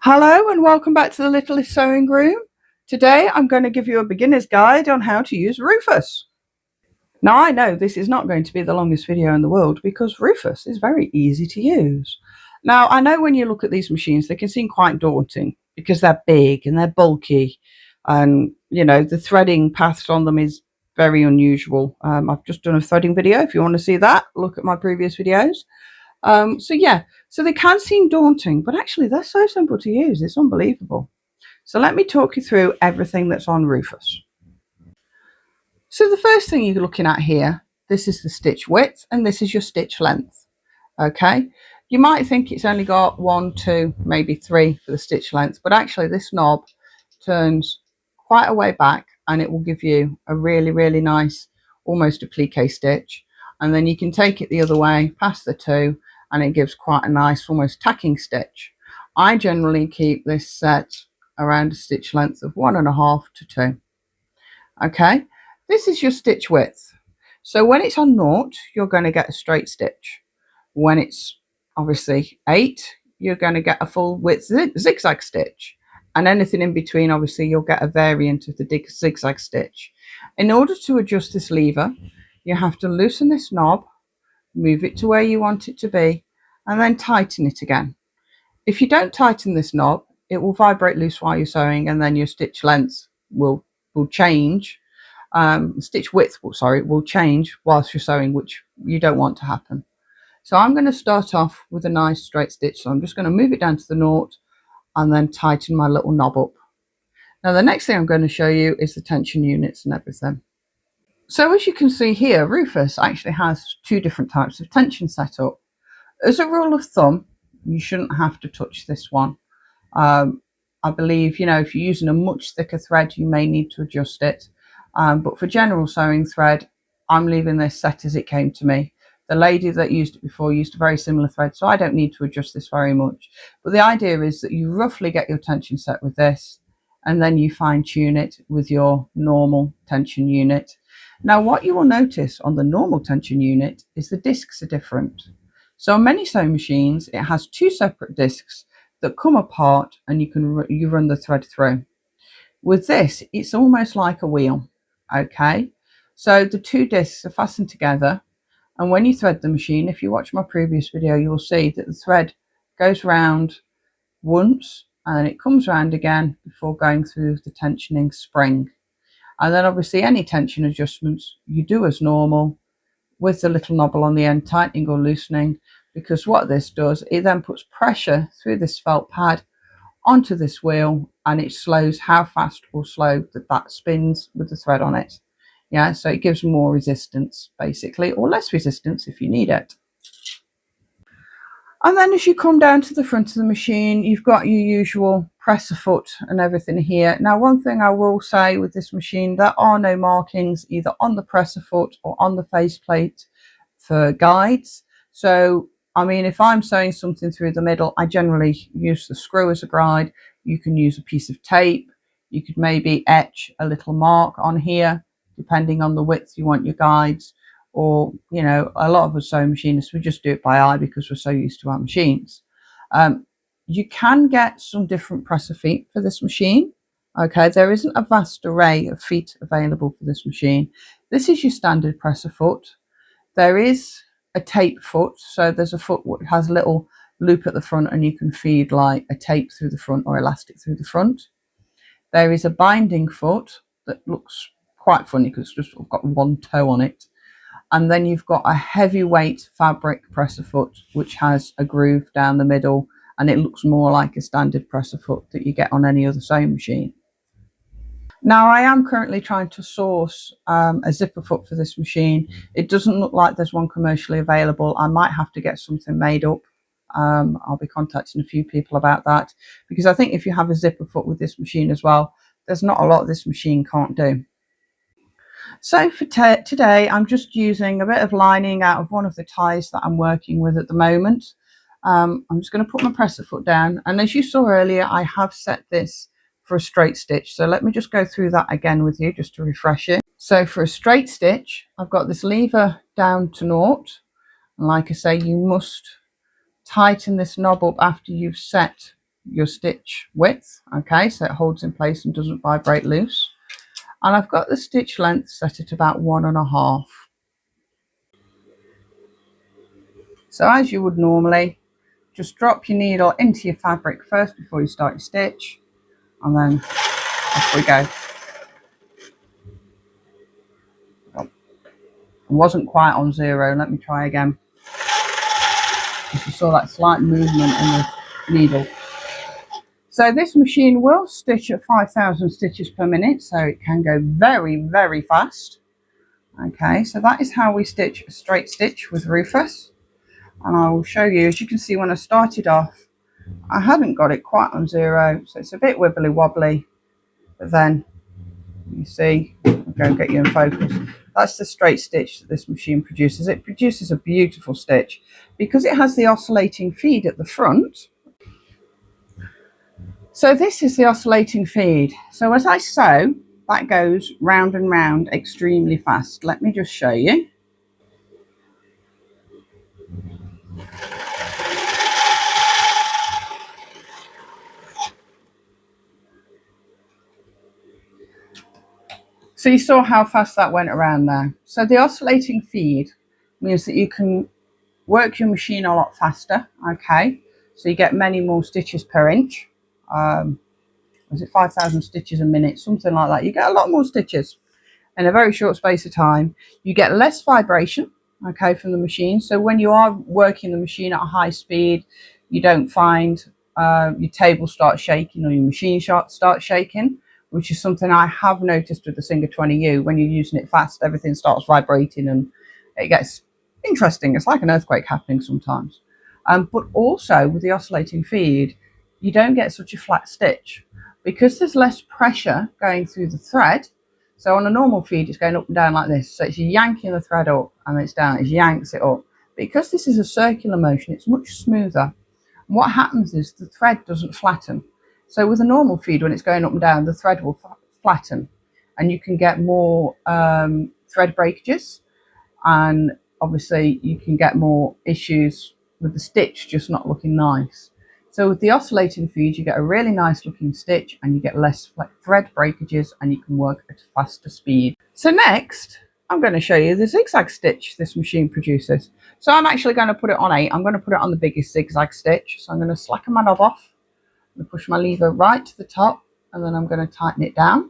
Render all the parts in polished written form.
Hello and welcome back to the Littlest Sewing Room. Today I'm going to give you a beginner's guide on how to use Rufus. Now I know this is not going to be the longest video in the world because Rufus is very easy to use. Now I know when you look at these machines they can seem quite daunting because they're big and they're bulky and the threading paths on them is very unusual. I've just done a threading video. If you want to see that, look at my previous videos. So they can seem daunting, but actually they're so simple to use. It's unbelievable. So let me talk you through everything that's on Rufus. So the first thing you're looking at here, this is the stitch width and this is your stitch length. Okay, you might think it's only got 1, 2, maybe 3 for the stitch length, but actually this knob turns quite a way back and it will give you a really nice, almost a plique stitch. And then you can take it the other way past the 2 and it gives quite a nice, almost tacking stitch. I generally keep this set around a stitch length of 1.5 to 2. Okay, this is your stitch width. So when it's on 0, you're going to get a straight stitch. When it's obviously 8, you're going to get a full width zigzag stitch. And anything in between, obviously, you'll get a variant of the zigzag stitch. In order to adjust this lever, you have to loosen this knob, move it to where you want it to be, and then tighten it again. If you don't tighten this knob, it will vibrate loose while you're sewing, and then your stitch length will change. Stitch width will change whilst you're sewing, which you don't want to happen. So I'm going to start off with a nice straight stitch. So I'm just going to move it down to the 0 and then tighten my little knob up. Now the next thing I'm going to show you is the tension units and everything. So as you can see here, Rufus actually has 2 different types of tension set up. As a rule of thumb, you shouldn't have to touch this one. I believe, if you're using a much thicker thread, you may need to adjust it. But for general sewing thread, I'm leaving this set as it came to me. The lady that used it before used a very similar thread, so I don't need to adjust this very much. But the idea is that you roughly get your tension set with this, and then you fine tune it with your normal tension unit. Now, what you will notice on the normal tension unit is the discs are different. So on many sewing machines, it has 2 separate discs that come apart and you run the thread through. With this, it's almost like a wheel. Okay, so the 2 discs are fastened together, and when you thread the machine, if you watch my previous video, you'll see that the thread goes round once and then it comes round again before going through the tensioning spring. And then obviously any tension adjustments you do as normal with the little knobble on the end, tightening or loosening, because what this does, it then puts pressure through this felt pad onto this wheel and it slows how fast or slow that spins with the thread on it. Yeah, so it gives more resistance basically, or less resistance if you need it. And then as you come down to the front of the machine, you've got your usual presser foot and everything here. Now, one thing I will say with this machine, there are no markings either on the presser foot or on the faceplate for guides. So, I mean, if I'm sewing something through the middle, I generally use the screw as a guide. You can use a piece of tape. You could maybe etch a little mark on here, depending on the width you want your guides. Or, a lot of us sewing machinists, we just do it by eye because we're so used to our machines. You can get some different presser feet for this machine. Okay, there isn't a vast array of feet available for this machine. This is your standard presser foot. There is a tape foot, so there's a foot that has a little loop at the front and you can feed like a tape through the front or elastic through the front. There is a binding foot that looks quite funny because it's just got 1 toe on it. And then you've got a heavyweight fabric presser foot, which has a groove down the middle, and it looks more like a standard presser foot that you get on any other sewing machine. Now, I am currently trying to source a zipper foot for this machine. It doesn't look like there's one commercially available. I might have to get something made up. I'll be contacting a few people about that, because I think if you have a zipper foot with this machine as well, there's not a lot this machine can't do. So for today, I'm just using a bit of lining out of one of the ties that I'm working with at the moment. I'm just going to put my presser foot down. And as you saw earlier, I have set this for a straight stitch. So let me just go through that again with you just to refresh it. So for a straight stitch, I've got this lever down to 0. And like I say, you must tighten this knob up after you've set your stitch width, okay, so it holds in place and doesn't vibrate loose. And I've got the stitch length set at about 1.5. So as you would normally, just drop your needle into your fabric first before you start your stitch, and then off we go. Oh, it wasn't quite on 0. Let me try again. You saw that slight movement in the needle. So this machine will stitch at 5,000 stitches per minute, so it can go very, very fast. Okay, so that is how we stitch a straight stitch with Rufus. And I will show you, as you can see, when I started off, I hadn't got it quite on 0, so it's a bit wibbly wobbly. But then, you see, I'll go and get you in focus. That's the straight stitch that this machine produces. It produces a beautiful stitch. Because it has the oscillating feed at the front, so this is the oscillating feed. So as I sew, that goes round and round extremely fast. Let me just show you. So you saw how fast that went around there. So the oscillating feed means that you can work your machine a lot faster, okay? So you get many more stitches per inch. Was it 5,000 stitches a minute? Something like that. You get a lot more stitches in a very short space of time. You get less vibration, okay, from the machine. So when you are working the machine at a high speed, you don't find your table starts shaking or your machine starts shaking, which is something I have noticed with the Singer 20U. When you're using it fast, everything starts vibrating and it gets interesting. It's like an earthquake happening sometimes. But also with the oscillating feed, you don't get such a flat stitch because there's less pressure going through the thread. So on a normal feed, it's going up and down like this. So it's yanking the thread up and it's down, it yanks it up. Because this is a circular motion, it's much smoother. And what happens is the thread doesn't flatten. So with a normal feed, when it's going up and down, the thread will flatten and you can get more thread breakages. And obviously you can get more issues with the stitch just not looking nice. So with the oscillating feed, you get a really nice looking stitch and you get less thread breakages and you can work at a faster speed. So next, I'm going to show you the zigzag stitch this machine produces. So I'm actually going to put it on 8. I'm going to put it on the biggest zigzag stitch. So I'm going to slacken my knob off. I'm going to push my lever right to the top and then I'm going to tighten it down.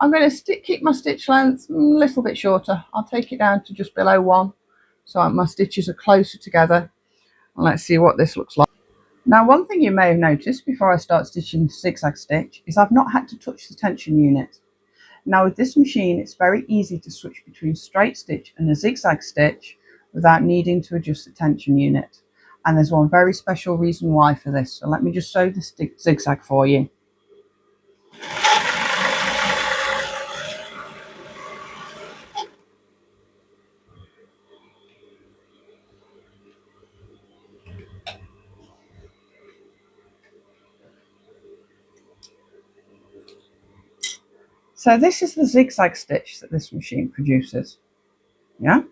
I'm going to keep my stitch length a little bit shorter. I'll take it down to just below 1. So my stitches are closer together. And let's see what this looks like. Now, one thing you may have noticed before I start stitching the zigzag stitch is I've not had to touch the tension unit. Now with this machine, it's very easy to switch between straight stitch and a zigzag stitch without needing to adjust the tension unit. And there's one very special reason why for this. So let me just sew the zigzag for you. So this is the zigzag stitch that this machine produces. Yeah.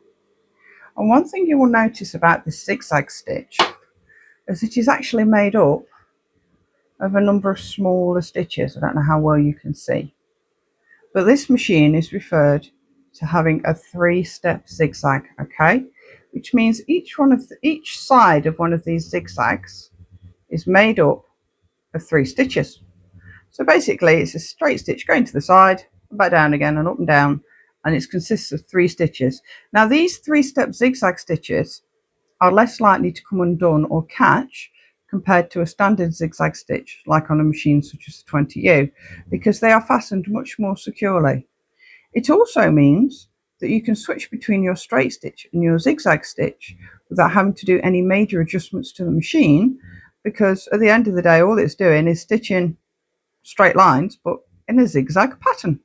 And one thing you will notice about this zigzag stitch is it is actually made up of a number of smaller stitches. I don't know how well you can see. But this machine is referred to having a 3-step zigzag, okay? Which means each side of one of these zigzags is made up of 3 stitches. So basically it's a straight stitch going to the side, back down again and up and down, and it consists of 3 stitches. Now these 3-step zigzag stitches are less likely to come undone or catch compared to a standard zigzag stitch like on a machine such as the 20U, because they are fastened much more securely. It also means that you can switch between your straight stitch and your zigzag stitch without having to do any major adjustments to the machine, because at the end of the day all it's doing is stitching straight lines but in a zigzag pattern.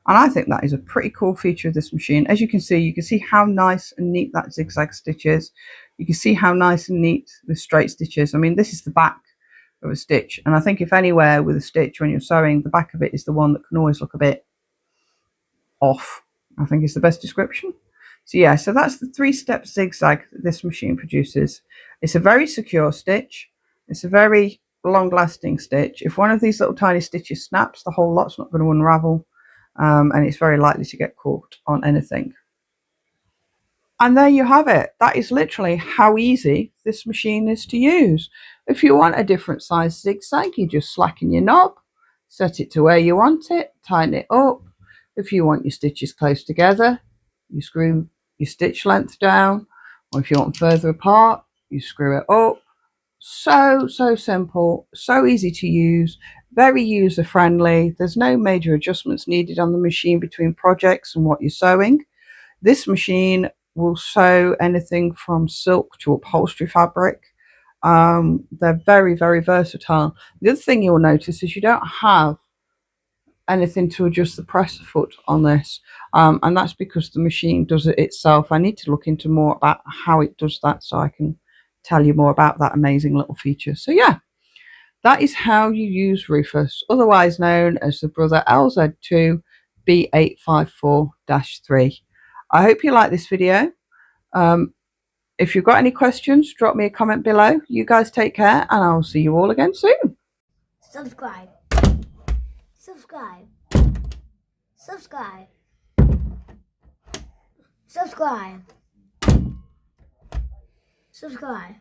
And I think that is a pretty cool feature of this machine. As you can see how nice and neat that zigzag stitch is. You can see how nice and neat the straight stitch is. I mean, this is the back of a stitch, and I think if anywhere with a stitch when you're sewing, the back of it is the one that can always look a bit off, I think is the best description. So yeah, so that's the 3-step zigzag that this machine produces. It's a very secure stitch. It's a very long-lasting stitch. If one of these little tiny stitches snaps, the whole lot's not going to unravel, and it's very likely to get caught on anything. And there you have it. That is literally how easy this machine is to use. If you want a different size zigzag, you just slacken your knob, set it to where you want it, tighten it up. If you want your stitches close together, you screw your stitch length down, or if you want further apart, you screw it up. So simple, so easy to use, very user friendly. There's no major adjustments needed on the machine between projects and what you're sewing. This machine will sew anything from silk to upholstery fabric. They're very versatile. The other thing you'll notice is you don't have anything to adjust the presser foot on this, and that's because the machine does it itself. I need to look into more about how it does that so I can tell you more about that amazing little feature. So yeah, that is how you use Rufus, otherwise known as the Brother LZ2 B854-3. I hope you like this video. If you've got any questions, drop me a comment below. You guys take care, and I'll see you all again soon. Subscribe. Subscribe. Subscribe. Subscribe. Subscribe.